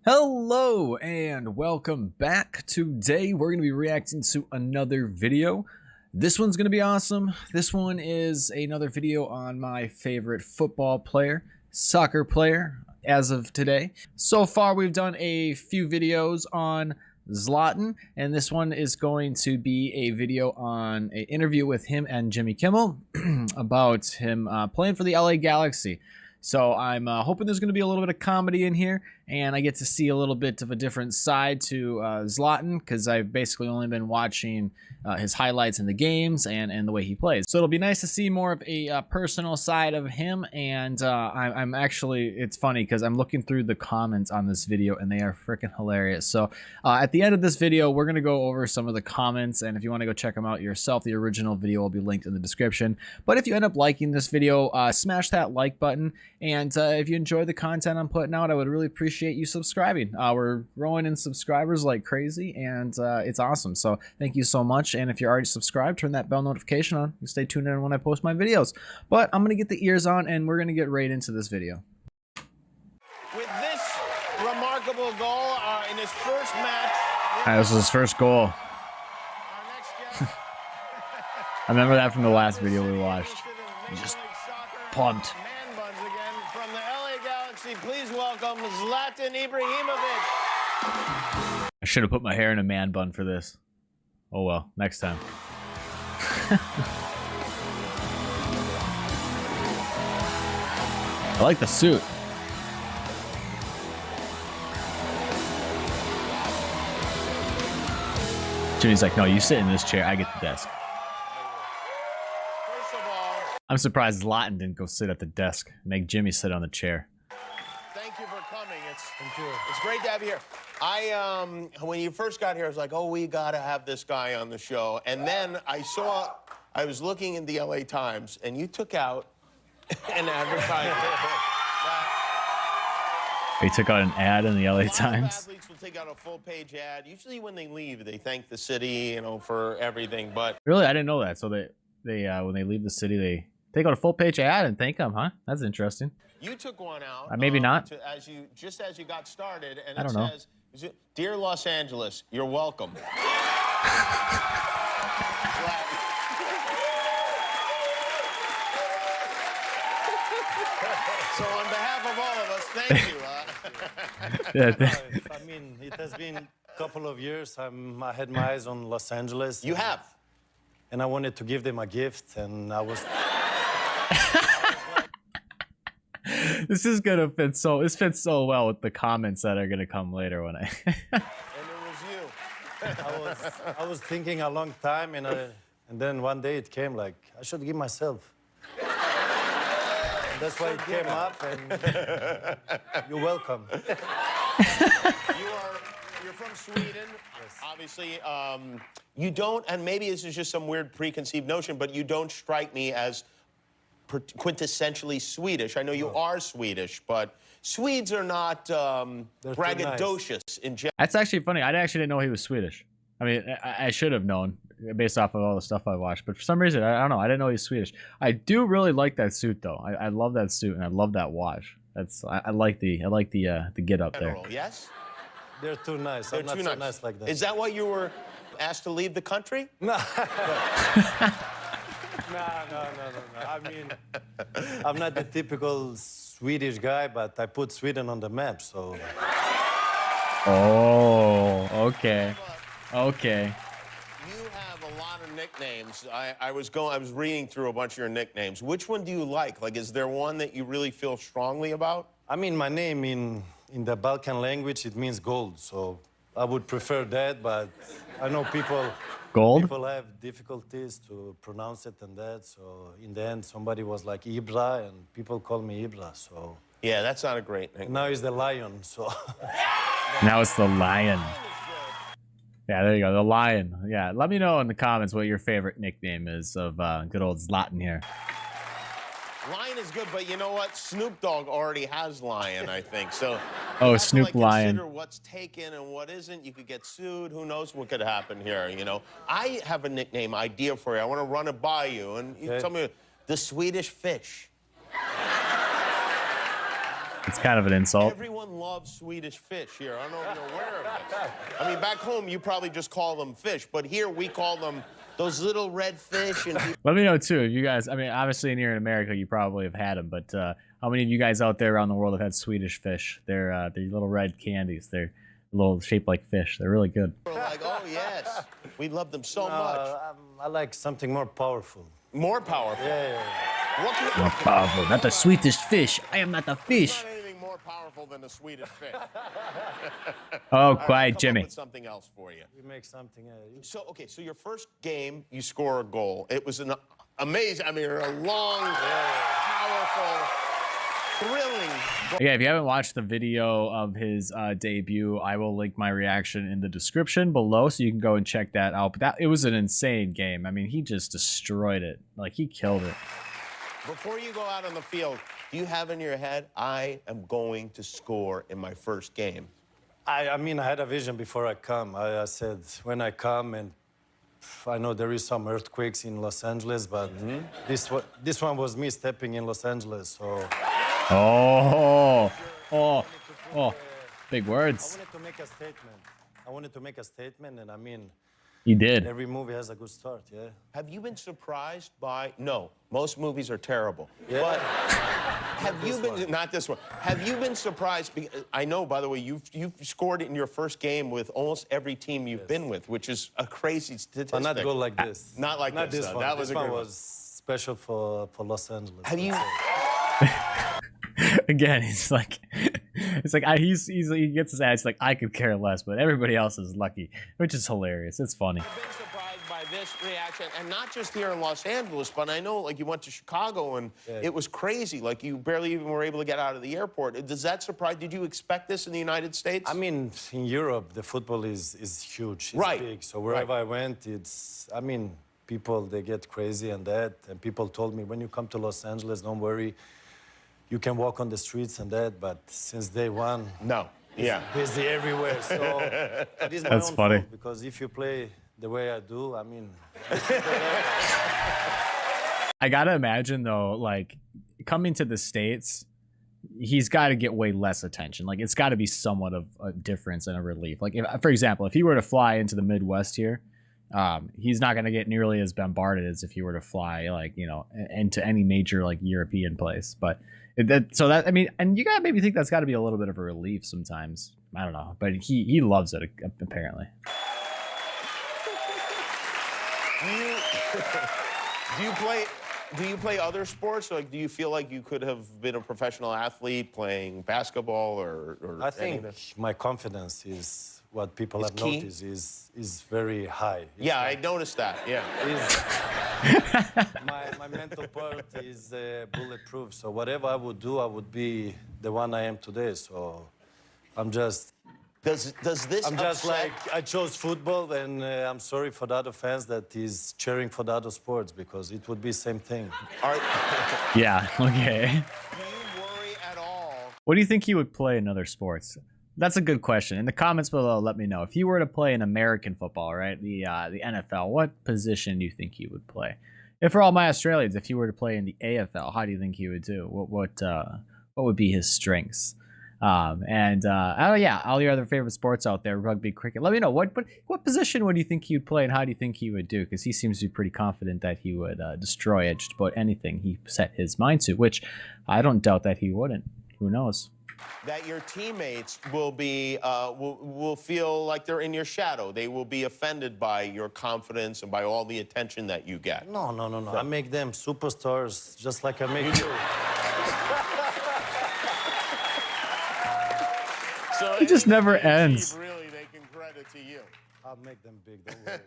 Hello and welcome back. Today we're going to be reacting to another video. This one's going to be awesome. This one is another video on my favorite football player, soccer player as of today. So far we've done a few videos on Zlatan, and this one is going to be a video on an interview with him and Jimmy Kimmel about him playing for the LA Galaxy. So I'm hoping there's going to be a little bit of comedy in here, and I get to see a little bit of a different side to Zlatan, because I've basically only been watching his highlights in the games and the way he plays. So it'll be nice to see more of a personal side of him, and I'm actually, it's funny because I'm looking through the comments on this video, and they are freaking hilarious. So at the end of this video, we're going to go over some of the comments, and if you want to go check them out yourself, the original video will be linked in the description. But if you end up liking this video, smash that like button. And if you enjoy the content I'm putting out, I would really appreciate you subscribing. We're growing in subscribers like crazy, and it's awesome. So thank you so much. And if you're already subscribed, turn that bell notification on. You stay tuned in when I post my videos. But I'm going to get the ears on, and we're going to get right into this video. With this remarkable goal in his first match. This was his first goal. I remember that from the last video we watched. He just pumped. From the LA Galaxy, please welcome Zlatan Ibrahimović. I should have put my hair in a man bun for this. Oh well, next time. I like the suit. Jimmy's like, no, you sit in this chair, I get the desk. First of all, I'm surprised Zlatan didn't go sit at the desk. Make Jimmy sit on the chair. thank you for coming. It's great to have you here. When you first got here, I was like, oh, we got to have this guy on the show. And then I was looking in the LA Times, and you took out an advertisement. He took out an ad in the LA Times. Athletes will take out a full-page ad. Usually when they leave, they thank the city, for everything. But Really, I didn't know that. So they when they leave the city, they take out a full-page ad and thank them, huh? That's interesting. you took one out. Maybe not. Just as you got started, and I don't know. says, "Dear Los Angeles, you're welcome." So on behalf of all of us, thank you. I mean, it has been a couple of years. I had my eyes on Los Angeles. You have. And I wanted to give them a gift, and I was... This is gonna fit so. This fits so well with the comments that are gonna come later when I. And it was you. I was thinking a long time, and then one day it came like, I should give myself. And that's why it came up, and you're welcome. You're from Sweden. Yes. Obviously, you don't, and maybe this is just some weird preconceived notion, but you don't strike me as quintessentially Swedish. I know you are Swedish, but Swedes are not braggadocious in general. That's actually funny. I actually didn't know he was Swedish. I mean, I should have known based off of all the stuff I watched, but for some reason, I don't know. I didn't know he was Swedish. I do really like that suit, though. I love that suit, and I love that watch. I like the get up there. Yes? They're too nice. They're I'm not too so nice. nice like that. Is that why you were asked to leave the country? No. No. I mean, I'm not the typical Swedish guy, but I put Sweden on the map, so... Oh, okay. Okay. You have a lot of nicknames. I was reading through a bunch of your nicknames. Which one do you like? Like, is there one that you really feel strongly about? I mean, my name in the Balkan language, it means gold, so I would prefer that, but I know people have difficulties to pronounce it and that, so in the end, somebody was like Ibra, and people call me Ibra, so... Yeah, that's not a great name. Now it's the Lion, so... Now it's the Lion. Yeah, there you go, the Lion. Yeah, let me know in the comments what your favorite nickname is of good old Zlatan here. Lion is good, but you know what? Snoop Dogg already has Lion, I think. So Oh, Snoop Lion. Consider what's taken and what isn't. You could get sued. Who knows what could happen here, I have a nickname idea for you. I want to run it by you. And you tell me, the Swedish Fish. It's kind of an insult. Everyone loves Swedish fish here. I don't know if you're aware of this. I mean, back home, you probably just call them fish, but here we call them those little red fish. And let me know, too, if you guys, I mean, obviously, here in America, you probably have had them, but how many of you guys out there around the world have had Swedish fish? They're little red candies. They're a little shaped like fish. They're really good. We're like, oh, yes. We love them so much. I like something more powerful. More powerful? Yeah. What can More powerful. Not the Swedish fish. I am not a fish. Not anything more powerful than a Swedish fish. Oh, Right, quiet, come Jimmy. Up with something else for you. We make something. So, okay, so your first game, you score a goal. It was an amazing, I mean, a long, powerful, thrilling goal. Yeah, if you haven't watched the video of his debut, I will link my reaction in the description below, so you can go and check that out. But it was an insane game. I mean, he just destroyed it. Like, he killed it. Before you go out on the field, do you have in your head, I am going to score in my first game? I mean, I had a vision before I come. I said, when I come, and I know there is some earthquakes in Los Angeles, but this one was me stepping in Los Angeles, so... Big words. I wanted to make a statement. And I mean, You did. every movie has a good start, yeah? Have you been surprised by, no, most movies are terrible. Yeah. But have you been, not this one, have you been surprised, I know, by the way, you've scored in your first game with almost every team you've been with, which is a crazy statistic. But not go like this. Not like not this, this though. one. That was this a one good was special for Los Angeles. Have you... Again, it's like he gets his ass like, I could care less, but everybody else is lucky, which is hilarious. It's funny. I've been surprised by this reaction, and not just here in Los Angeles, but I know, like, you went to Chicago, and it was crazy. Like, you barely even were able to get out of the airport. Does that surprise? Did you expect this in the United States? I mean, in Europe, the football is huge. It's big. So wherever I went, it's, I mean, people, they get crazy and that. And people told me, when you come to Los Angeles, don't worry. You can walk on the streets and that, but since day one, no, busy everywhere. So that is my That's own funny. fault, because if you play the way I do, I mean, I gotta imagine though, like coming to the States, he's got to get way less attention. Like it's got to be somewhat of a difference and a relief. Like if, for example, if he were to fly into the Midwest here, he's not going to get nearly as bombarded as if he were to fly, like, you know, into any major like European place. But I mean, and you gotta maybe think that's got to be a little bit of a relief sometimes. I don't know, but he loves it apparently. Do you play other sports? Like, do you feel like you could have been a professional athlete playing basketball or I think my confidence is what people have key? noticed is very high. It's Yeah, I noticed that. Yeah. my mental part is bulletproof. So whatever I would do, I would be the one I am today. So I'm just. Does this? I'm just like, I chose football, and I'm sorry for the other fans that is cheering for the other sports, because it would be same thing. Yeah. Okay. Do you worry at all? What do you think he would play in other sports? That's a good question. In the comments below, let me know. If you were to play in American football, right, the NFL, what position do you think he would play? And for all my Australians, if you were to play in the AFL, how do you think he would do? What would be his strengths? Oh yeah, all your other favorite sports out there, rugby, cricket. Let me know what position would you think he would play, and how do you think he would do? Because he seems to be pretty confident that he would destroy it just about anything he set his mind to, which I don't doubt that he wouldn't. Who knows? That your teammates will be will feel like they're in your shadow. They will be offended by your confidence and by all the attention that you get. No. I make them superstars just like I make you. So It just never anything they ends. achieve, really, they can credit to you. I'll make them big, don't worry.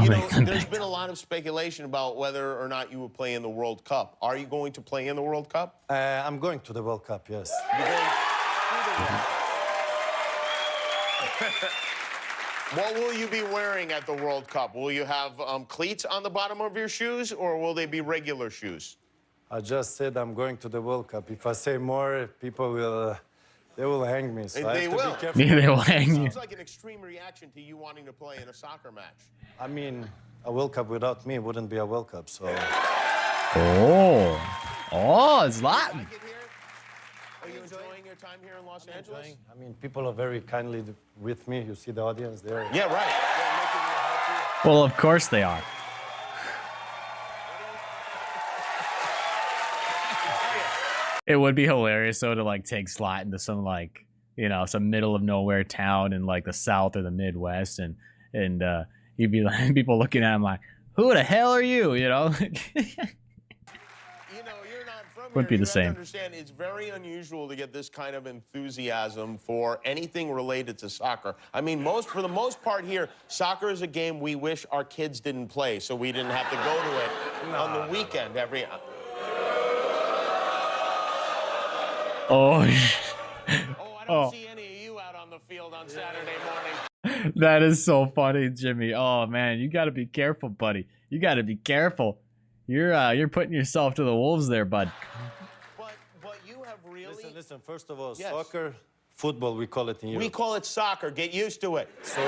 You know, there's been a lot of speculation about whether or not you will play in the World Cup. Are you going to play in the World Cup? I'm going to the World Cup, yes. You're going to the World Cup. What will you be wearing at the World Cup? Will you have cleats on the bottom of your shoes, or will they be regular shoes? I just said I'm going to the World Cup. If I say more, people will... They will hang me, so I They have to will. be careful. They will hang you. Sounds like an extreme reaction to you wanting to play in a soccer match. I mean, a World Cup without me wouldn't be a World Cup, so... Oh, Zlatan. Like it here? Are you enjoying your time here in Los Angeles? I mean, people are very kindly with me. You see the audience there? Yeah, right. They're making me happy. Well, of course they are. It would be hilarious though to like take Zlatan to some like, you know, some middle of nowhere town in like the South or the Midwest, and he'd be like, people looking at him like, who the hell are you? You know. You know, you're not from Wouldn't here. be the You have to same. understand, it's very unusual to get this kind of enthusiasm for anything related to soccer. I mean, for the most part here, soccer is a game we wish our kids didn't play, so we didn't have to go to it on the weekend every. Oh. I don't see any of you out on the field on Saturday morning. That is so funny, Jimmy. Oh man, you got to be careful, buddy. You got to be careful. You're putting yourself to the wolves there, bud. But you have really. Listen. First of all, Yes. soccer, football, we call it in Europe. We call it soccer. Get used to it. So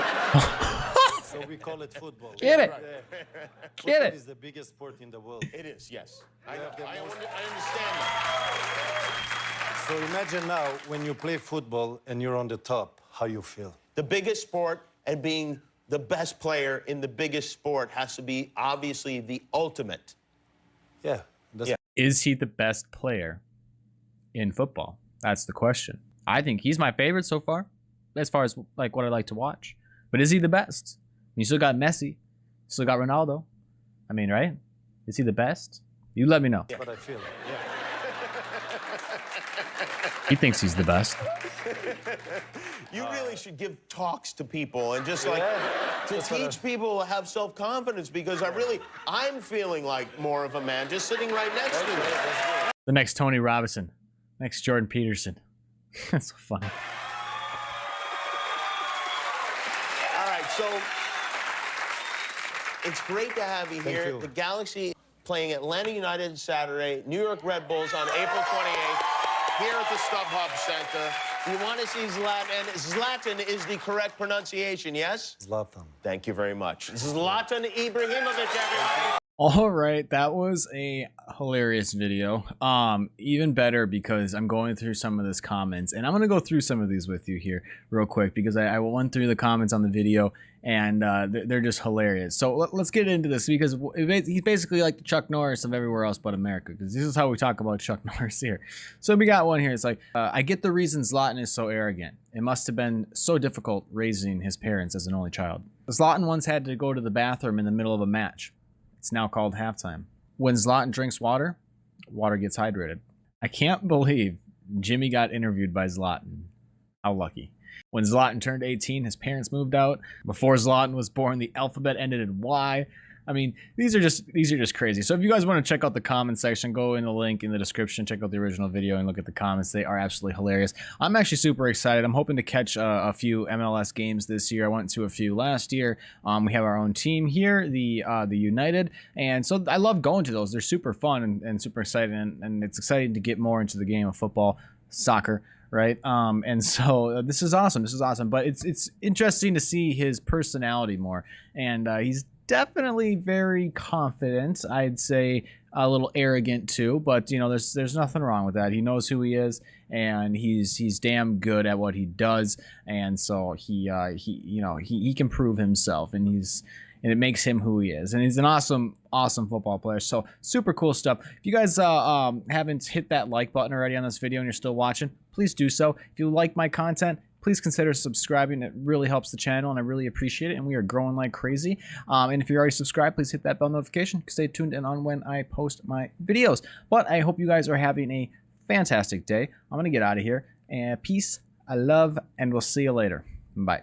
we call it football. Get it. Football Get it. is the biggest sport in the world. It is, yes. I have the most- understand that. So imagine now when you play football and you're on the top, how you feel. The biggest sport and being the best player in the biggest sport has to be obviously the ultimate. Yeah. That's Yeah. Is he the best player in football? That's the question. I think he's my favorite so far, as far as like what I like to watch. But is he the best? You still got Messi, you still got Ronaldo. I mean, right? Is he the best? You let me know. what I feel. He thinks he's the best. You really should give talks to people and just like to teach people to have self-confidence, because I'm feeling like more of a man just sitting right next to you. The next Tony Robinson, next Jordan Peterson. That's so funny. All right, so it's great to have you here. you. The Galaxy playing Atlanta United Saturday, New York Red Bulls on April 28th here at the StubHub Center. You want to see Zlatan, and Zlatan is the correct pronunciation, yes? Zlatan. Thank you very much. Zlatan Ibrahimović, everybody. All right, that was a hilarious video. Even better because I'm going through some of these comments, and I'm gonna go through some of these with you here real quick because I went through the comments on the video, and they're just hilarious. So let's get into this because he's basically like the Chuck Norris of everywhere else but America, because this is how we talk about Chuck Norris here. So we got one here. It's like, I get the reason Zlatan is so arrogant. It must have been so difficult raising his parents as an only child. Zlatan once had to go to the bathroom in the middle of a match. It's now called halftime. When Zlatan drinks water, water gets hydrated. I can't believe Jimmy got interviewed by Zlatan. How lucky. When Zlatan turned 18, his parents moved out. Before Zlatan was born, the alphabet ended in Y. I mean, these are just crazy. So if you guys want to check out the comment section, go in the link in the description, check out the original video and look at the comments. They are absolutely hilarious. I'm actually super excited. I'm hoping to catch a few MLS games this year. I went to a few last year. We have our own team here, the United, and so I love going to those. They're super fun and super exciting, and it's exciting to get more into the game of football, soccer, right? And so this is awesome. This is awesome. But it's interesting to see his personality more, and he's definitely very confident. I'd say a little arrogant too, but you know, there's nothing wrong with that. He knows who he is, and he's damn good at what he does, and so he can prove himself, and it makes him who he is, and he's an awesome football player. So super cool stuff. If you guys haven't hit that like button already on this video and you're still watching, please do so. If you like my content, please consider subscribing. It really helps the channel, and I really appreciate it, and we are growing like crazy. And if you're already subscribed, please hit that bell notification. Stay tuned in on when I post my videos. But I hope you guys are having a fantastic day. I'm going to get out of here. And peace, I love, and we'll see you later. Bye.